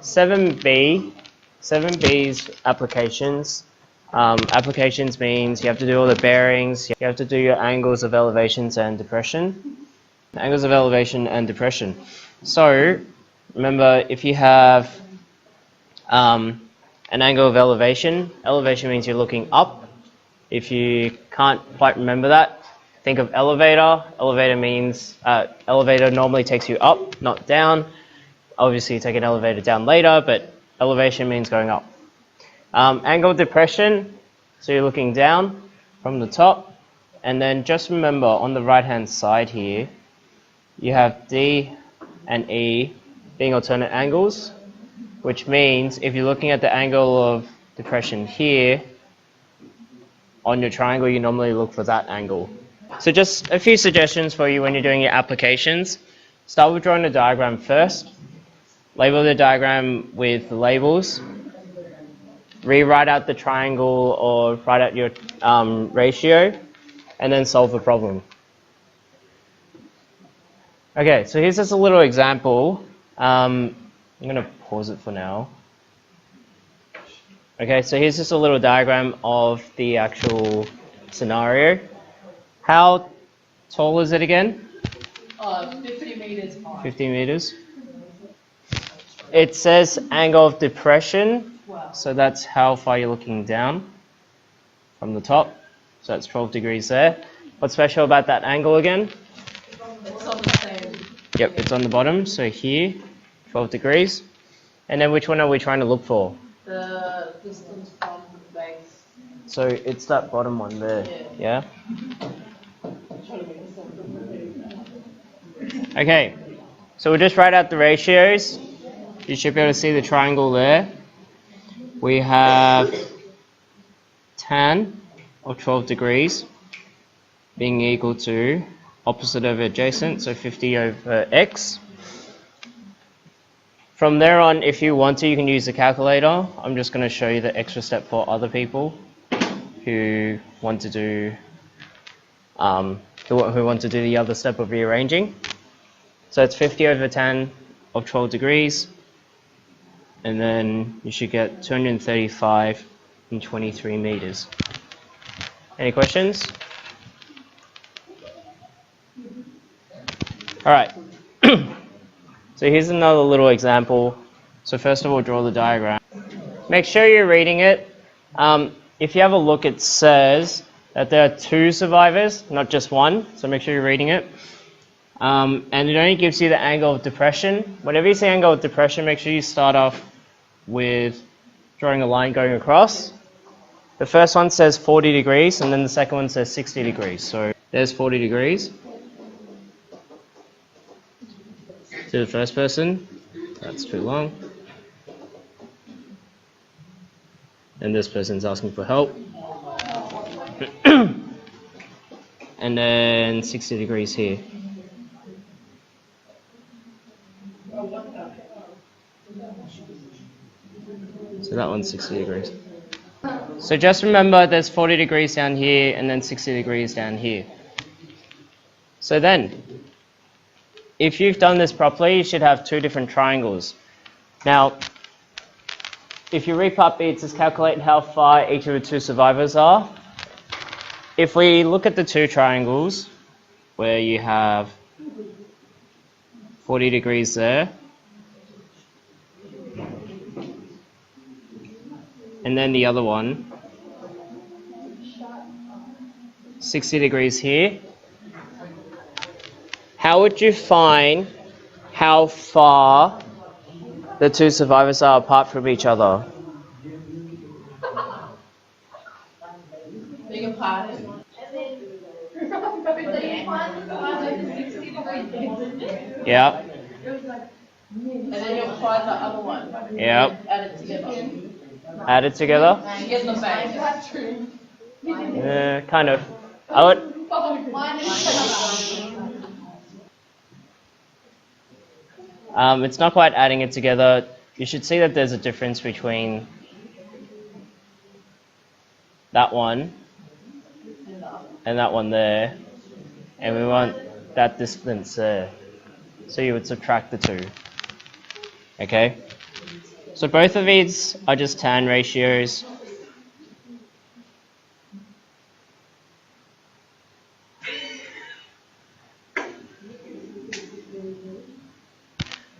7B, 7B's applications. Applications means you have to do all the bearings, you have to do your angles of elevations and depression. Angles of elevation and depression. So, remember, if you have an angle of elevation, elevation means you're looking up. If you can't quite remember that, think of elevator. Elevator means, elevator normally takes you up, not down. Obviously you take an elevator down later, but elevation means going up. Angle of depression, so you're looking down from the top. And then just remember, on the right hand side here, you have D and E being alternate angles, which means if you're looking at the angle of depression here, on your triangle, you normally look for that angle. So just a few suggestions for you when you're doing your applications. Start with drawing the diagram first. Label the diagram with the labels. Rewrite out the triangle or write out your ratio, and then solve the problem. Okay, so here's just a little example. I'm going to pause it for now. Okay, so here's just a little diagram of the actual scenario. How tall is it again? 50 meters high. 50 meters. It says angle of depression, so that's how far you're looking down from the top. So that's 12 degrees there. What's special about that angle again? It's on the same. Yep, it's on the bottom, so here, 12 degrees. And then which one are we trying to look for? The distance from the base. So it's that bottom one there, yeah? Okay, so we'll just write out the ratios. You should be able to see the triangle there. We have tan of 12 degrees being equal to opposite over adjacent, so 50 over x. From there on, if you want to, you can use the calculator. I'm just going to show you the extra step for other people who want to do the other step of rearranging. So it's 50 over tan of 12 degrees, and then you should get 235 and 23 meters. Any questions? All right. So here's another little example. So first of all, draw the diagram. Make sure you're reading it. If you have a look, it says that there are 2 survivors, not just one. So make sure you're reading it. And it only gives you the angle of depression. Whenever you see angle of depression, make sure you start off with drawing a line going across. The first one says 40 degrees, and then the second one says 60 degrees. So there's 40 degrees. To the first person, that's too long. And this person's asking for help. And then 60 degrees here. So that one's 60 degrees. So just remember there's 40 degrees down here and then 60 degrees down here. So then, if you've done this properly, you should have 2 different triangles. Now, if you read part B, it says calculate how far each of the 2 survivors are. If we look at the 2 triangles, where you have 40 degrees there, and then the other one, 60 degrees here, how would you find how far the 2 survivors are apart from each other? Big apart. Yeah. And then you'll find the other one. Yep. Add it together. Add it together? Get the base. Kind of. I would. It's not quite adding it together. You should see that there's a difference between that one and that one there, and we want that distance there. So you would subtract the 2. Okay? So both of these are just tan ratios.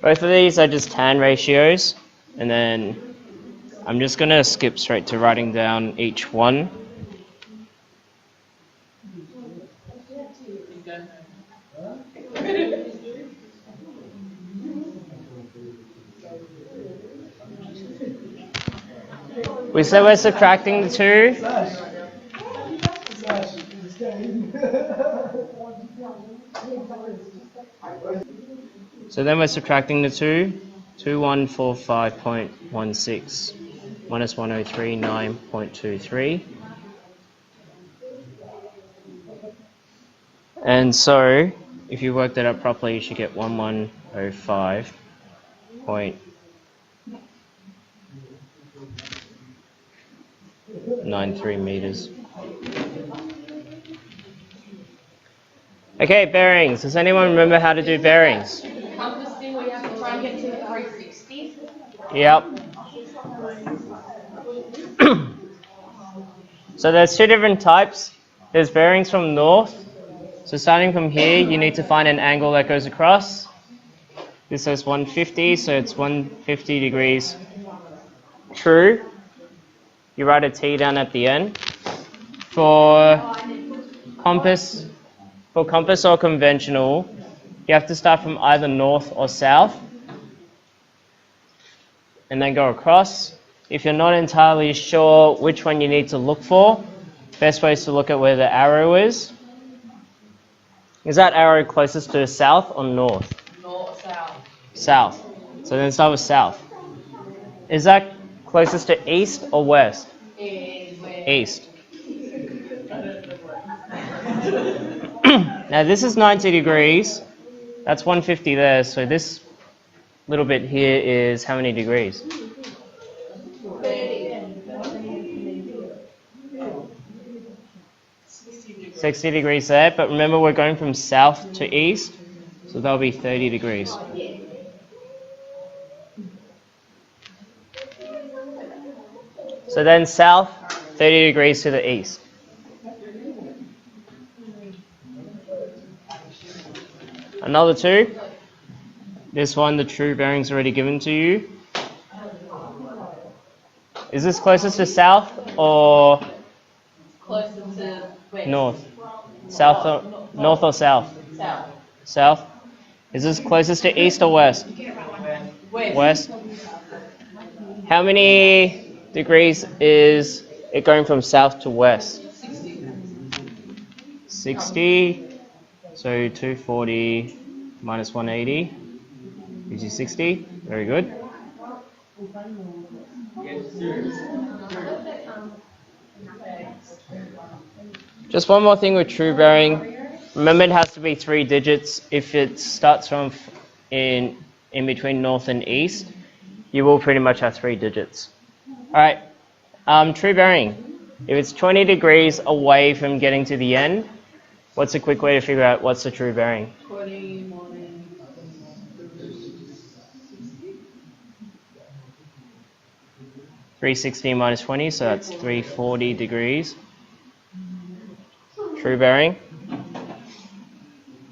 Both of these are just tan ratios, and then I'm just going to skip straight to writing down each one. We said we're subtracting the two. So then we're subtracting the two. 2145.16 minus 1039.23. And so, if you work that out properly, you should get 1105.93 meters. Okay, bearings. Does anyone remember how to do bearings? Compass thing where you have to try and get to 360. Yep. So there's two different types. There's bearings from north. So starting from here, you need to find an angle that goes across. This says 150, so it's 150 degrees true. You write a T down at the end. For compass or conventional, you have to start from either north or south and then go across. If you're not entirely sure which one you need to look for, best way is to look at where the arrow is. Is that arrow closest to south or north? North, south. South. So then start with south. Is that closest to east or west? East. Now this is 90 degrees. That's 150 there. So this little bit here is how many degrees? 60 degrees there. But remember, we're going from south to east. So that'll be 30 degrees. So then south, 30 degrees to the east. Another two. This one, the true bearing's already given to you. Is this closest to south or Closer to west. north? South or north or south? South. South. Is this closest to east or west? West. West. How many degrees is it going from south to west? 60. 60. So 240 minus 180 gives you 60. Very good. Just one more thing with true bearing. Remember, it has to be 3 digits. If it starts from in between north and east, you will pretty much have 3 digits. All right. True bearing. If it's 20 degrees away from getting to the end, what's a quick way to figure out what's the true bearing? 20 minus 360 minus 20, so that's 340 degrees. True bearing.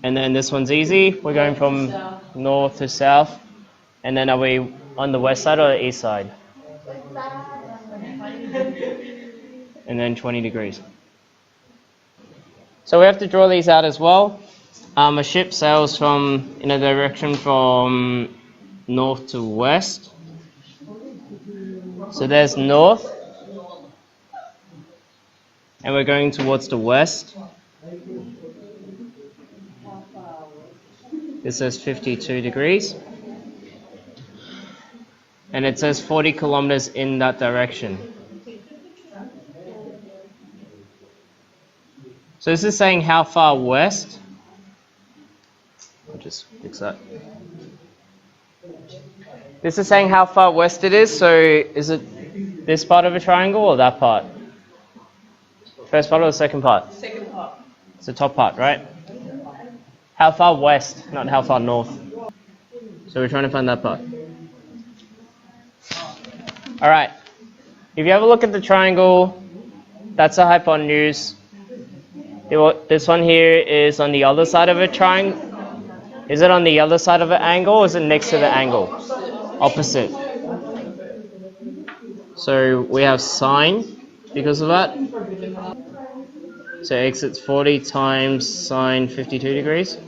And then this one's easy. We're going from north to south. And then are we on the west side or the east side? And then 20 degrees. So we have to draw these out as well. A ship sails in a direction from north to west. So there's north. And we're going towards the west. This says 52 degrees. And it says 40 kilometers in that direction. So this is saying how far west. I'll just fix that. This is saying how far west it is. So is it this part of a triangle or that part? First part or the second part? second part. It's the top part, right? How far west, not how far north. So we're trying to find that part. Alright, if you have a look at the triangle, that's a hypotenuse. This one here is on the other side of a triangle. Is it on the other side of an angle or is it next to the angle? Opposite. So we have sine because of that. So x it's 40 times sine 52 degrees.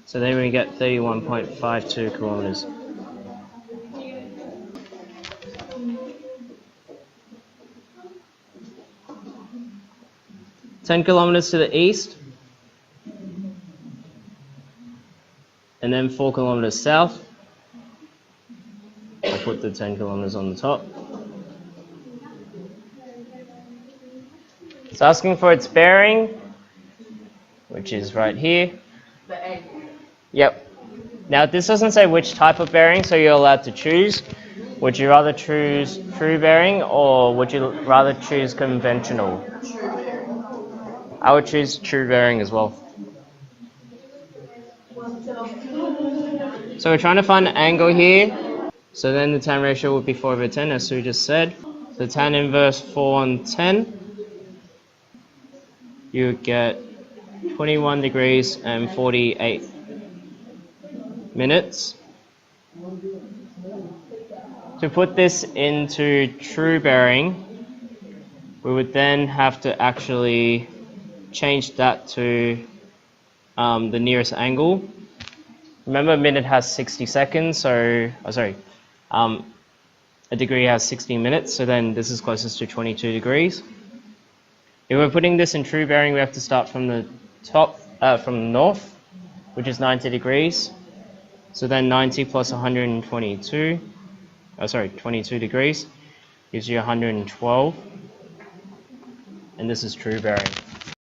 So then we get 31.52 kilometers. Ten kilometers to the east, and then 4 kilometers south. I'll put the 10 kilometers on the top. It's asking for its bearing, which is right here. The angle. Yep. Now this doesn't say which type of bearing, so you're allowed to choose. Would you rather choose true bearing or would you rather choose conventional? I would choose true bearing as well. So we're trying to find an angle here. So then the tan ratio would be 4/10, as Sue just said. So tan inverse 4 on 10, you would get 21 degrees and 48 minutes. To put this into true bearing, we would then have to actually change that to the nearest angle. Remember, a minute has 60 seconds, so, a degree has 60 minutes, so then this is closest to 22 degrees. If we're putting this in true bearing, we have to start from the top, from the north, which is 90 degrees. So then 90 plus 122, 22 degrees, gives you 112. And this is true bearing.